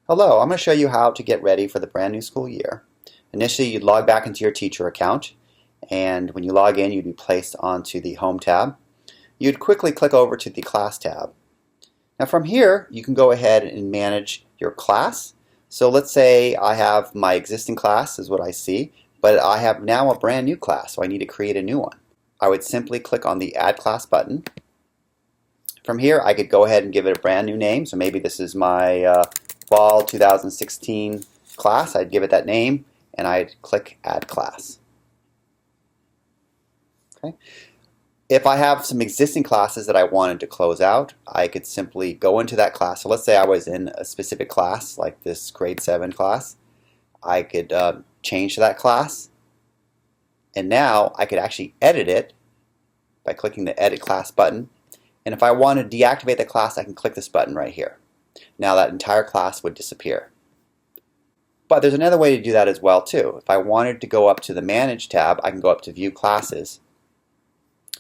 Hello, I'm going to show you how to get ready for the brand new school year. Initially, you'd log back into your teacher account, and when you log in, you'd be placed onto the Home tab. You'd quickly click over to the Class tab. Now from here, you can go ahead and manage your class. So let's say I have my existing class is what I see, but I have now a brand new class, so I need to create a new one. I would simply click on the Add Class button. From here, I could go ahead and give it a brand new name. So maybe this is my Fall 2016 class. I'd give it that name and I'd click Add Class. Okay. If I have some existing classes that I wanted to close out, I could simply go into that class. So let's say I was in a specific class, like this grade 7 class. I could change to that class, and now I could actually edit it by clicking the Edit Class button. And if I want to deactivate the class, I can click this button right here. Now that entire class would disappear. But there's another way to do that as well too. If I wanted to go up to the Manage tab, I can go up to View Classes.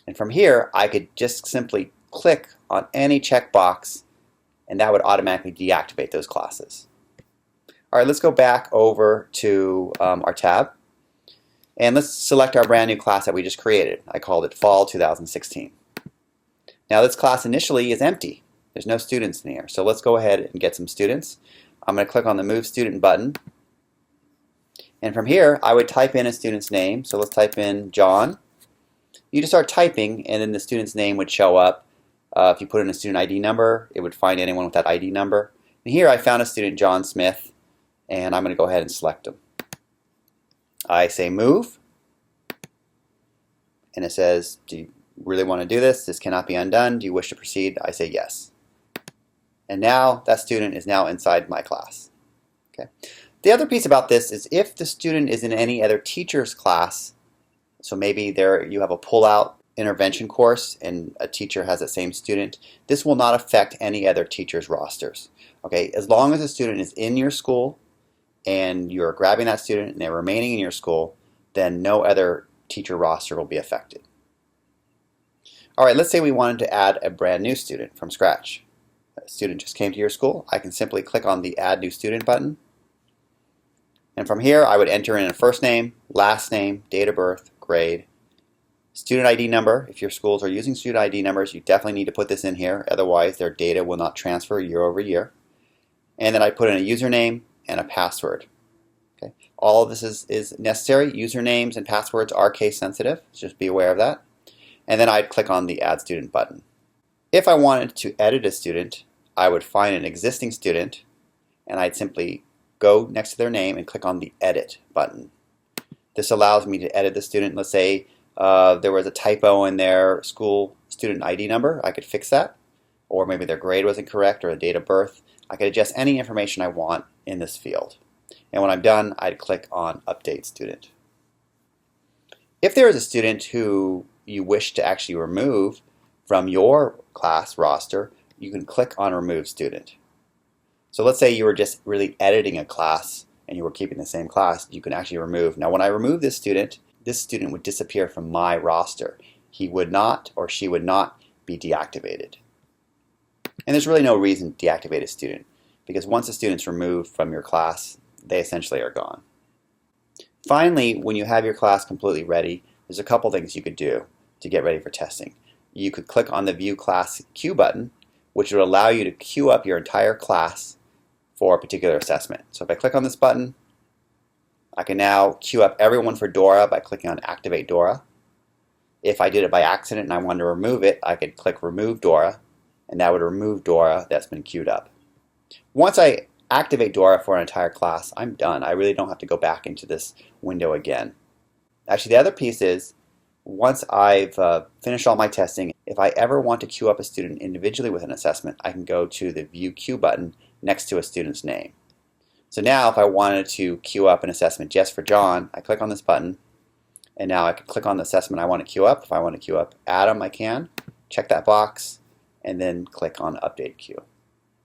And from here, I could just simply click on any checkbox and that would automatically deactivate those classes. Alright, let's go back over to our tab. And let's select our brand new class that we just created. I called it Fall 2016. Now this class initially is empty. There's no students in here. So let's go ahead and get some students. I'm going to click on the Move Student button. And from here, I would type in a student's name. So let's type in John. You just start typing, and then the student's name would show up. If you put in a student ID number, it would find anyone with that ID number. And here I found a student, John Smith, and I'm going to go ahead and select him. I say Move, and it says, do you really want to do this? This cannot be undone. Do you wish to proceed? I say yes. And now that student is now inside my class. Okay. The other piece about this is if the student is in any other teacher's class, so maybe there you have a pull-out intervention course and a teacher has that same student, this will not affect any other teacher's rosters. Okay, as long as the student is in your school and you're grabbing that student and they're remaining in your school, then no other teacher roster will be affected. Alright, let's say we wanted to add a brand new student from scratch. A student just came to your school. I can simply click on the Add New Student button. And from here, I would enter in a first name, last name, date of birth, grade, student ID number. If your schools are using student ID numbers, you definitely need to put this in here. Otherwise, their data will not transfer year over year. And then I put in a username and a password. Okay. All of this is necessary. Usernames and passwords are case sensitive. So just be aware of that. And then I'd click on the Add Student button. If I wanted to edit a student, I would find an existing student and I'd simply go next to their name and click on the Edit button. This allows me to edit the student. Let's say there was a typo in their school student ID number. I could fix that. Or maybe their grade was incorrect or a date of birth. I could adjust any information I want in this field. And when I'm done, I'd click on Update Student. If there is a student who you wish to actually remove from your class roster, you can click on Remove Student. So let's say you were just really editing a class and you were keeping the same class, you can actually remove. Now when I remove this student would disappear from my roster. He would not or she would not be deactivated. And there's really no reason to deactivate a student because once a student's removed from your class, they essentially are gone. Finally, when you have your class completely ready, there's a couple things you could do to get ready for testing. You could click on the View Class Queue button, which would allow you to queue up your entire class for a particular assessment. So if I click on this button, I can now queue up everyone for Dora by clicking on Activate Dora. If I did it by accident and I wanted to remove it, I could click Remove Dora, and that would remove Dora that's been queued up. Once I activate Dora for an entire class, I'm done. I really don't have to go back into this window again. Actually, the other piece is, once I've finished all my testing, if I ever want to queue up a student individually with an assessment, I can go to the View Queue button next to a student's name. So now if I wanted to queue up an assessment just for John, I click on this button, and now I can click on the assessment I want to queue up. If I want to queue up Adam, I can. Check that box, and then click on Update Queue.